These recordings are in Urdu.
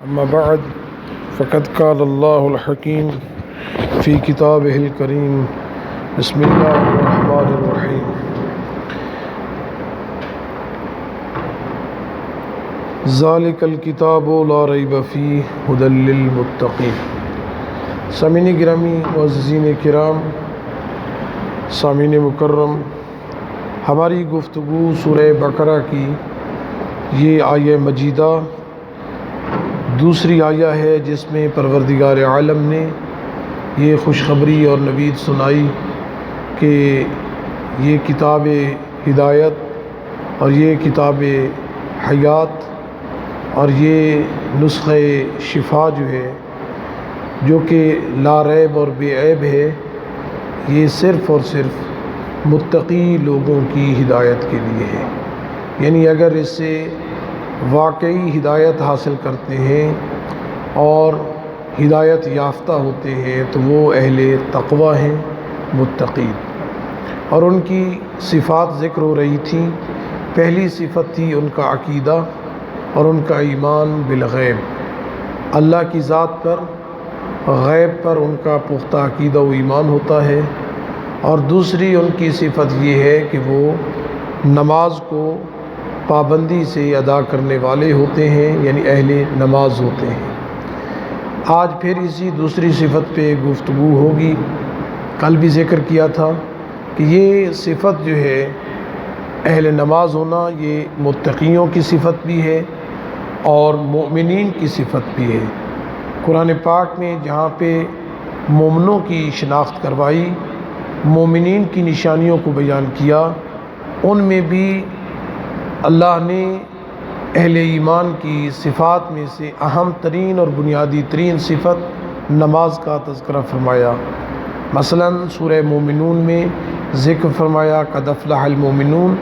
أما بعد فقد قال الله الحكيم في كتابه الكريم بسم الله الرحمن الرحيم ذلك الكتاب لا ريب فيه هدى للمتقين۔ سامعین گرامی، معززین کرام، سامعین مکرم، ہماری گفتگو سورہ بقرہ کی یہ آیہ مجیدہ دوسری آیہ ہے جس میں پروردگار عالم نے یہ خوشخبری اور نوید سنائی کہ یہ کتاب ہدایت اور یہ کتاب حیات اور یہ نسخہ شفا جو ہے، جو کہ لا ریب اور بے عیب ہے، یہ صرف اور صرف متقی لوگوں کی ہدایت کے لیے ہے۔ یعنی اگر اس سے واقعی ہدایت حاصل کرتے ہیں اور ہدایت یافتہ ہوتے ہیں تو وہ اہل تقوی ہیں، متقین۔ اور ان کی صفات ذکر ہو رہی تھیں۔ پہلی صفت تھی ان کا عقیدہ اور ان کا ایمان بالغیب، اللہ کی ذات پر، غیب پر ان کا پختہ عقیدہ و ایمان ہوتا ہے۔ اور دوسری ان کی صفت یہ ہے کہ وہ نماز کو پابندی سے ادا کرنے والے ہوتے ہیں، یعنی اہل نماز ہوتے ہیں۔ آج پھر اسی دوسری صفت پہ گفتگو ہوگی۔ کل بھی ذکر کیا تھا کہ یہ صفت جو ہے اہل نماز ہونا، یہ متقیوں کی صفت بھی ہے اور مومنین کی صفت بھی ہے۔ قرآن پاک میں جہاں پہ مومنوں کی شناخت کروائی، مومنین کی نشانیوں کو بیان کیا، ان میں بھی اللہ نے اہل ایمان کی صفات میں سے اہم ترین اور بنیادی ترین صفت نماز کا تذکرہ فرمایا۔ مثلا سورہ مومنون میں ذکر فرمایا قد افلح المومنون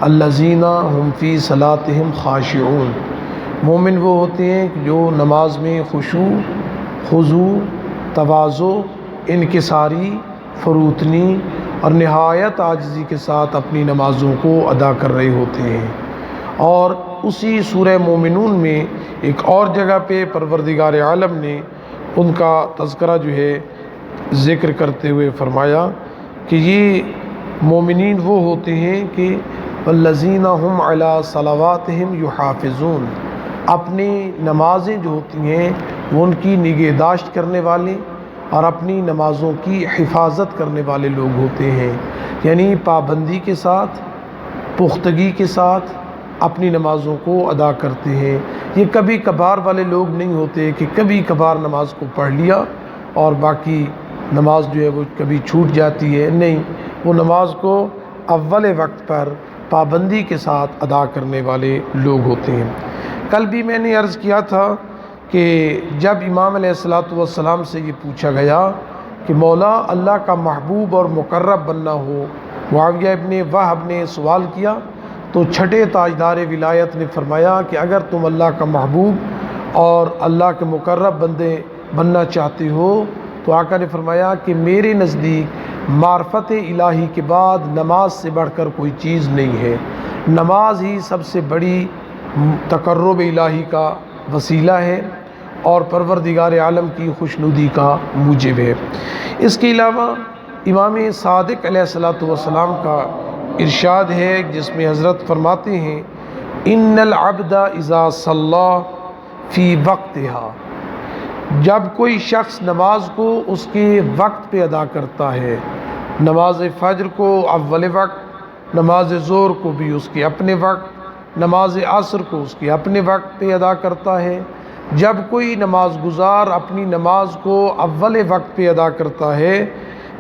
الذین هم فی صلاتہم خاشعون۔ مومن وہ ہوتے ہیں جو نماز میں خشوع، خضوع، تواضع، انکساری، فروتنی اور نہایت عاجزی کے ساتھ اپنی نمازوں کو ادا کر رہے ہوتے ہیں۔ اور اسی سورہ مومنون میں ایک اور جگہ پہ پروردگار عالم نے ان کا تذکرہ جو ہے ذکر کرتے ہوئے فرمایا کہ یہ مومنین وہ ہوتے ہیں کہ والذین هم علی صلواتہم یحافظون، اپنی نمازیں جو ہوتی ہیں وہ ان کی نگہداشت کرنے والے اور اپنی نمازوں کی حفاظت کرنے والے لوگ ہوتے ہیں، یعنی پابندی کے ساتھ، پختگی کے ساتھ اپنی نمازوں کو ادا کرتے ہیں۔ یہ کبھی کبھار والے لوگ نہیں ہوتے کہ کبھی کبھار نماز کو پڑھ لیا اور باقی نماز جو ہے وہ کبھی چھوٹ جاتی ہے، نہیں، وہ نماز کو اول وقت پر پابندی کے ساتھ ادا کرنے والے لوگ ہوتے ہیں۔ کل بھی میں نے عرض کیا تھا کہ جب امام علیہ السلام سے یہ پوچھا گیا کہ مولا اللہ کا محبوب اور مقرب بننا ہو، معاویہ ابن وہب نے سوال کیا تو چھٹے تاجدار ولایت نے فرمایا کہ اگر تم اللہ کا محبوب اور اللہ کے مقرب بندے بننا چاہتے ہو تو آقا نے فرمایا کہ میرے نزدیک معرفت الہی کے بعد نماز سے بڑھ کر کوئی چیز نہیں ہے۔ نماز ہی سب سے بڑی تقرب الہی کا وسیلہ ہے اور پروردگار عالم کی خوشنودی کا موجب ہے۔ اس کے علاوہ امام صادق علیہ السلام کا ارشاد ہے جس میں حضرت فرماتے ہیں ان العبد اذا صلی فی وقتہا، جب کوئی شخص نماز کو اس کے وقت پہ ادا کرتا ہے، نماز فجر کو اول وقت، نماز ظہر کو بھی اس کے اپنے وقت، نماز عصر کو اس کے اپنے وقت پہ ادا کرتا ہے، جب کوئی نماز گزار اپنی نماز کو اول وقت پہ ادا کرتا ہے،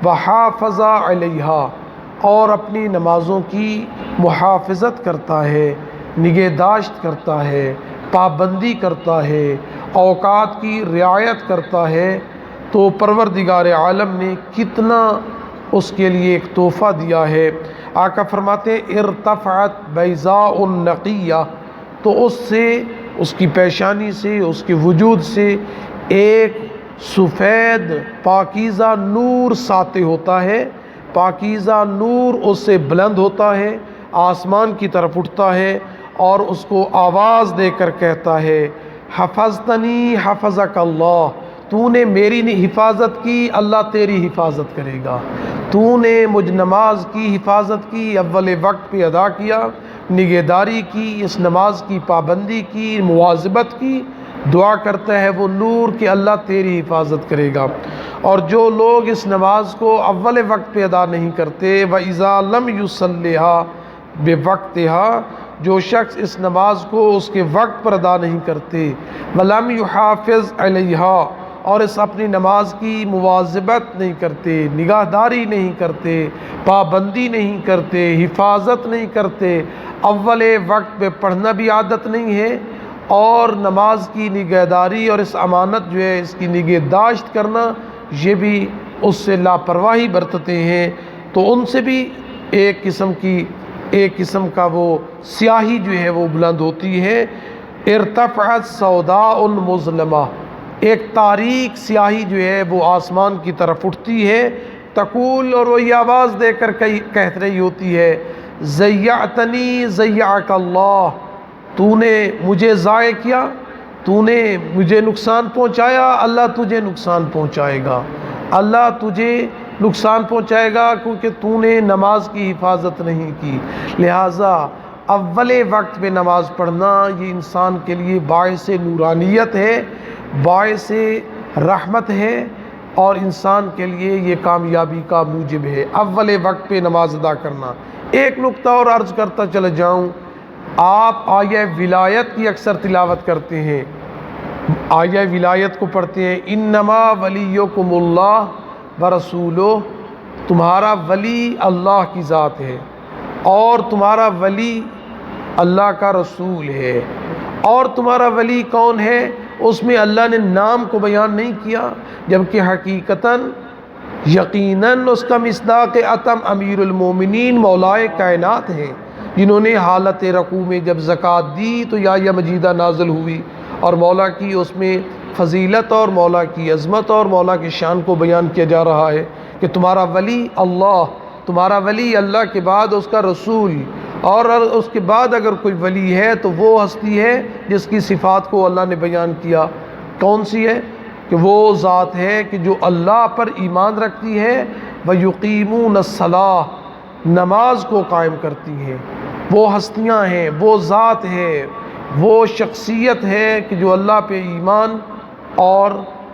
وحافظ علیہا، اور اپنی نمازوں کی محافظت کرتا ہے، نگہداشت کرتا ہے، پابندی کرتا ہے، اوقات کی رعایت کرتا ہے، تو پروردگار عالم نے کتنا اس کے لیے ایک تحفہ دیا ہے۔ آقا فرماتے ارتفعت بیضاء نقیہ، تو اس سے، اس کی پیشانی سے، اس کے وجود سے ایک سفید پاکیزہ نور ساطع ہوتا ہے، پاکیزہ نور اس سے بلند ہوتا ہے، آسمان کی طرف اٹھتا ہے اور اس کو آواز دے کر کہتا ہے حفظتنی حفظک اللہ، تو نے میری حفاظت کی، اللہ تیری حفاظت کرے گا۔ تو نے مجھ نماز کی حفاظت کی، اول وقت پہ ادا کیا، نگہداری کی، اس نماز کی پابندی کی، مواظبت کی، دعا کرتا ہے وہ نور کہ اللہ تیری حفاظت کرے گا۔ اور جو لوگ اس نماز کو اول وقت پہ ادا نہیں کرتے، وَإِذَا لَمْ يُصَلِّهَا بِوَقْتِهَا، جو شخص اس نماز کو اس کے وقت پر ادا نہیں کرتے، وَلَمْ يُحَافِظْ عَلَيْهَا، اور اس اپنی نماز کی مواظبت نہیں کرتے، نگہداری نہیں کرتے، پابندی نہیں کرتے، حفاظت نہیں کرتے، اول وقت پہ پڑھنا بھی عادت نہیں ہے، اور نماز کی نگہداری اور اس امانت جو ہے اس کی نگہداشت کرنا یہ بھی اس سے لاپرواہی برتتے ہیں، تو ان سے بھی ایک قسم کا وہ سیاہی جو ہے وہ بلند ہوتی ہے۔ ارتفعت سوداء مظلمہ، ایک تاریک سیاہی جو ہے وہ آسمان کی طرف اٹھتی ہے، تقول، اور وہ یہ آواز دے کر کہہ رہی ہوتی ہے، ضیعتنی ضیعک اللہ، تو نے مجھے ضائع کیا، تو نے مجھے نقصان پہنچایا، اللہ تجھے نقصان پہنچائے گا، اللہ تجھے نقصان پہنچائے گا، کیونکہ تو نے نماز کی حفاظت نہیں کی۔ لہٰذا اول وقت میں نماز پڑھنا یہ انسان کے لیے باعث نورانیت ہے، باعث رحمت ہے، اور انسان کے لیے یہ کامیابی کا موجب ہے، اول وقت پہ نماز ادا کرنا۔ ایک نقطہ اور عرض کرتا چلا جاؤں، آپ آیہ ولایت کی اکثر تلاوت کرتے ہیں، آیہ ولایت کو پڑھتے ہیں، انما ولیکم اللہ ورسولہ، تمہارا ولی اللہ کی ذات ہے، اور تمہارا ولی اللہ کا رسول ہے۔ اور تمہارا ولی کون ہے؟ اس میں اللہ نے نام کو بیان نہیں کیا، جبکہ حقیقتاً یقیناً اس کا مصداق اتم امیر المومنین مولائے کائنات ہیں، جنہوں نے حالت رکوع میں جب زکوٰۃ دی تو یا مجیدہ نازل ہوئی، اور مولا کی اس میں فضیلت اور مولا کی عظمت اور مولا کی شان کو بیان کیا جا رہا ہے کہ تمہارا ولی اللہ، تمہارا ولی اللہ کے بعد اس کا رسول، اور اس کے بعد اگر کوئی ولی ہے تو وہ ہستی ہے جس کی صفات کو اللہ نے بیان کیا۔ کون سی ہے؟ کہ وہ ذات ہے کہ جو اللہ پر ایمان رکھتی ہے، وَيُقِيمُونَ الصَّلَاةَ، نماز کو قائم کرتی ہیں۔ وہ ہستیاں ہیں، وہ ذات ہے، وہ شخصیت ہے کہ جو اللہ پہ ایمان اور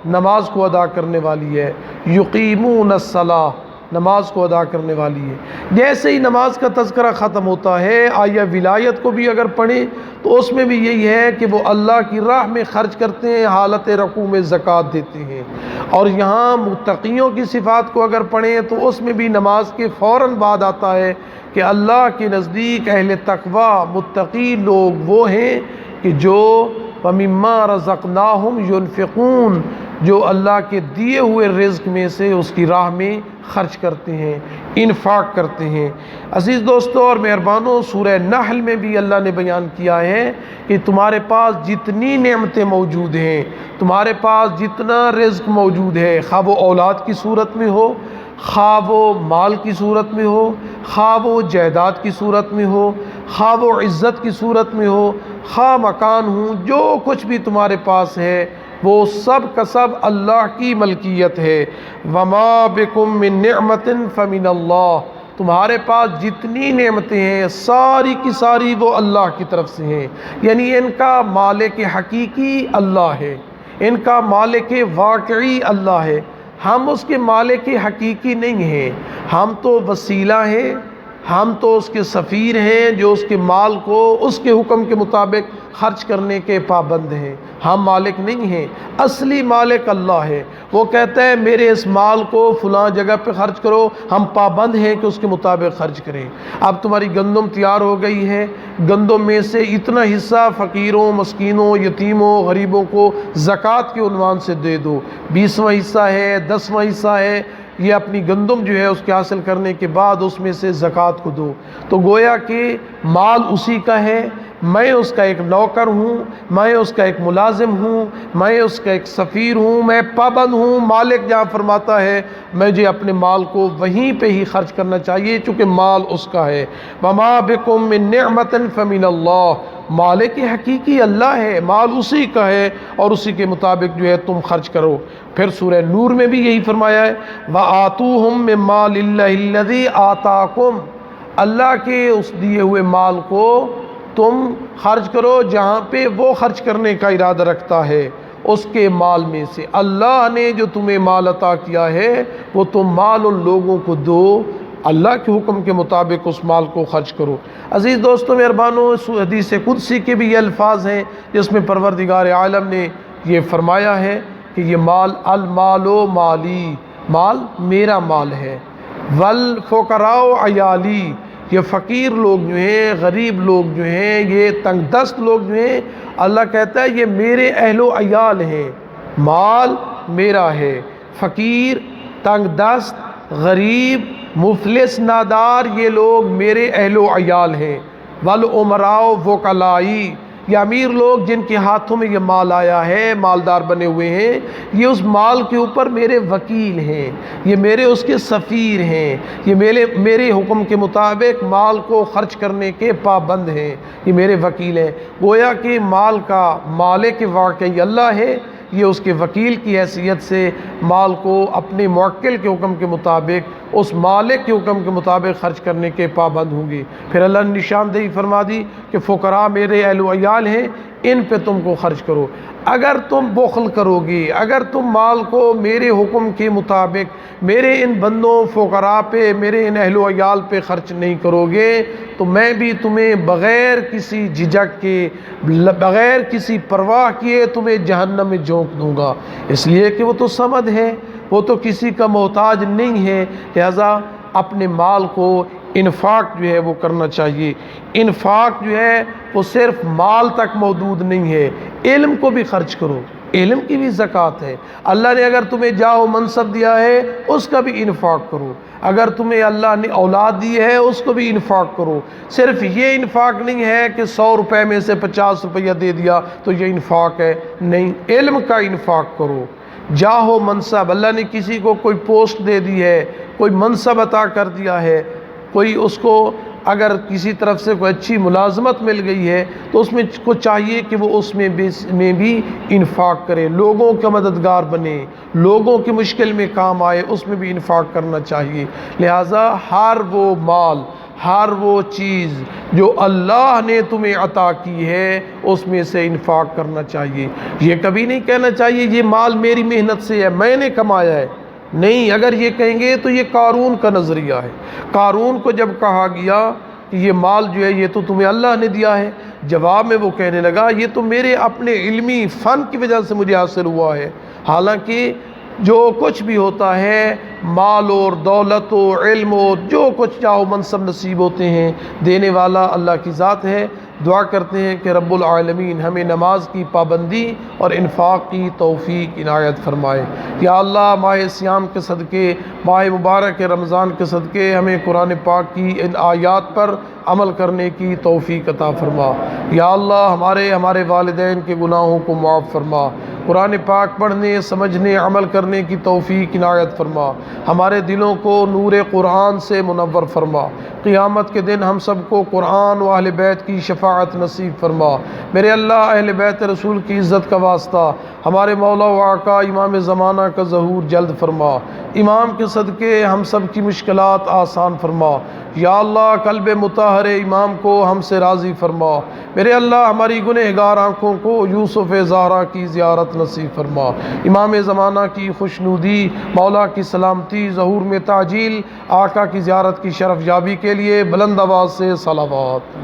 نماز کو ادا کرنے والی ہے، یقیمون الصلاۃ، نماز کو ادا کرنے والی ہے۔ جیسے ہی نماز کا تذکرہ ختم ہوتا ہے، آیہ ولایت کو بھی اگر پڑھیں تو اس میں بھی یہی ہے کہ وہ اللہ کی راہ میں خرچ کرتے ہیں، حالت رکوع میں زکوٰۃ دیتے ہیں۔ اور یہاں متقیوں کی صفات کو اگر پڑھیں تو اس میں بھی نماز کے فوراً بعد آتا ہے کہ اللہ کے نزدیک اہل تقوی متقی لوگ وہ ہیں کہ جو وَمِمَّا رَزَقْنَاهُمْ يُنْفِقُونَ، جو اللہ کے دیے ہوئے رزق میں سے اس کی راہ میں خرچ کرتے ہیں، انفاق کرتے ہیں۔ عزیز دوستو اور مہربانوں، سورہ نحل میں بھی اللہ نے بیان کیا ہے کہ تمہارے پاس جتنی نعمتیں موجود ہیں، تمہارے پاس جتنا رزق موجود ہے، خواہ وہ اولاد کی صورت میں ہو، خواہ وہ مال کی صورت میں ہو، خواہ وہ جائیداد کی صورت میں ہو، خواہ وہ عزت کی صورت میں ہو، خواہ مکان ہوں، جو کچھ بھی تمہارے پاس ہے وہ سب کا سب اللہ کی ملکیت ہے۔ وَمَا بِكُم مِّن نِّعْمَةٍ فَمِنَ اللَّهِ، تمہارے پاس جتنی نعمتیں ہیں ساری کی ساری وہ اللہ کی طرف سے ہیں، یعنی ان کا مالک حقیقی اللہ ہے، ان کا مالک واقعی اللہ ہے۔ ہم اس کے مالک حقیقی نہیں ہیں، ہم تو وسیلہ ہیں، ہم تو اس کے سفیر ہیں جو اس کے مال کو اس کے حکم کے مطابق خرچ کرنے کے پابند ہیں، ہم مالک نہیں ہیں۔ اصلی مالک اللہ ہے، وہ کہتا ہے میرے اس مال کو فلاں جگہ پہ خرچ کرو، ہم پابند ہیں کہ اس کے مطابق خرچ کریں۔ اب تمہاری گندم تیار ہو گئی ہے، گندم میں سے اتنا حصہ فقیروں، مسکینوں، یتیموں، غریبوں کو زکوٰۃ کے عنوان سے دے دو، 20واں حصہ ہے، 10واں حصہ ہے، یہ اپنی گندم جو ہے اس کے حاصل کرنے کے بعد اس میں سے زکوٰۃ کو دو۔ تو گویا کہ مال اسی کا ہے، میں اس کا ایک نوکر ہوں، میں اس کا ایک ملازم ہوں، میں اس کا ایک سفیر ہوں، میں پابند ہوں۔ مالک جہاں فرماتا ہے مجھے اپنے مال کو وہیں پہ ہی خرچ کرنا چاہیے چونکہ مال اس کا ہے۔ وَمَا بِكُم مِّن نِعْمَةٍ فَمِنَ اللَّهِ، مالک حقیقی اللہ ہے، مال اسی کا ہے اور اسی کے مطابق جو ہے تم خرچ کرو۔ پھر سورہ نور میں بھی یہی فرمایا ہے وَآتُوهُم مِّن مَّالِ اللَّهِ الَّذِي آتَاكُمْ، اللہ کے اس دیے ہوئے مال کو تم خرچ کرو جہاں پہ وہ خرچ کرنے کا ارادہ رکھتا ہے، اس کے مال میں سے اللہ نے جو تمہیں مال عطا کیا ہے وہ تم مال ان لوگوں کو دو، اللہ کے حکم کے مطابق اس مال کو خرچ کرو۔ عزیز دوستوں مہربانوں، حدیث قدسی کے بھی یہ الفاظ ہیں جس میں پروردگار عالم نے یہ فرمایا ہے کہ یہ مال المال و مالی، مال میرا مال ہے، والفقراء عیالی، یہ فقیر لوگ جو ہیں، غریب لوگ جو ہیں، یہ تنگ دست لوگ جو ہیں، اللہ کہتا ہے یہ میرے اہل و عیال ہیں، مال میرا ہے۔ فقیر، تنگ دست، غریب، مفلس، نادار، یہ لوگ میرے اہل و عیال ہیں۔ والامراء وکلائی، یہ امیر لوگ جن کے ہاتھوں میں یہ مال آیا ہے، مالدار بنے ہوئے ہیں، یہ اس مال کے اوپر میرے وکیل ہیں، یہ میرے اس کے سفیر ہیں، یہ میرے حکم کے مطابق مال کو خرچ کرنے کے پابند ہیں، یہ میرے وکیل ہیں۔ گویا کہ مال کا مالک واقعی اللہ ہے، یہ اس کے وکیل کی حیثیت سے مال کو اپنے موکل کے حکم کے مطابق، اس مالک کے حکم کے مطابق خرچ کرنے کے پابند ہوں گے۔ پھر اللہ نے نشاندہی فرما دی کہ فقراء میرے اہل و عیال ہیں، ان پہ تم کو خرچ کرو۔ اگر تم بخل کرو گے، اگر تم مال کو میرے حکم کے مطابق میرے ان بندوں فقراء پہ، میرے ان اہل و عیال پہ خرچ نہیں کرو گے تو میں بھی تمہیں بغیر کسی جھجک کے، بغیر کسی پرواہ کیے تمہیں جہنم میں جھونک دوں گا، اس لیے کہ وہ تو صمد ہے، وہ تو کسی کا محتاج نہیں ہے، لہذا اپنے مال کو انفاق جو ہے وہ کرنا چاہیے۔ انفاق جو ہے وہ صرف مال تک محدود نہیں ہے، علم کو بھی خرچ کرو، علم کی بھی زکوٰۃ ہے۔ اللہ نے اگر تمہیں جاہ و منصب دیا ہے اس کا بھی انفاق کرو، اگر تمہیں اللہ نے اولاد دی ہے اس کو بھی انفاق کرو۔ صرف یہ انفاق نہیں ہے کہ 100 روپے میں سے 50 روپیہ دے دیا تو یہ انفاق ہے، نہیں، علم کا انفاق کرو۔ جاہ و منصب، اللہ نے کسی کو کوئی پوسٹ دے دی ہے، کوئی منصب عطا کر دیا ہے، کوئی اس کو اگر کسی طرف سے کوئی اچھی ملازمت مل گئی ہے تو اس میں کو چاہیے کہ وہ اس میں بھی انفاق کرے، لوگوں کا مددگار بنے، لوگوں کی مشکل میں کام آئے، اس میں بھی انفاق کرنا چاہیے۔ لہٰذا ہر وہ مال، ہر وہ چیز جو اللہ نے تمہیں عطا کی ہے اس میں سے انفاق کرنا چاہیے۔ یہ کبھی نہیں کہنا چاہیے یہ مال میری محنت سے ہے، میں نے کمایا ہے، نہیں، اگر یہ کہیں گے تو یہ قارون کا نظریہ ہے۔ قارون کو جب کہا گیا کہ یہ مال جو ہے یہ تو تمہیں اللہ نے دیا ہے، جواب میں وہ کہنے لگا یہ تو میرے اپنے علمی فن کی وجہ سے مجھے حاصل ہوا ہے۔ حالانکہ جو کچھ بھی ہوتا ہے، مال اور دولت و علم و جو کچھ چاہو منصب نصیب ہوتے ہیں، دینے والا اللہ کی ذات ہے۔ دعا کرتے ہیں کہ رب العالمین ہمیں نماز کی پابندی اور انفاق کی توفیق عنایت فرمائے۔ یا اللہ، ماہ صیام کے صدقے، ماہ مبارک رمضان کے صدقے ہمیں قرآن پاک کی ان آیات پر عمل کرنے کی توفیق عطا فرما۔ یا اللہ، ہمارے والدین کے گناہوں کو معاف فرما، قرآن پاک پڑھنے، سمجھنے، عمل کرنے کی توفیق عنایت فرما، ہمارے دلوں کو نور قرآن سے منور فرما، قیامت کے دن ہم سب کو قرآن و اہل بیت کی شفاعت نصیب فرما۔ میرے اللہ، اہل بیت رسول کی عزت کا واسطہ ہمارے مولا و آقا امام زمانہ کا ظہور جلد فرما، امام کے صدقے ہم سب کی مشکلات آسان فرما۔ یا اللہ، قلب مطہر امام کو ہم سے راضی فرما۔ میرے اللہ، ہماری گنہگار آنکھوں کو یوسف زہرا کی زیارت نصیب فرما، امام زمانہ کی خوشنودی، مولا کی سلامتی، ظہور میں تعجیل، آقا کی زیارت کی شرف یابی کے لیے بلند آواز سے صلوات۔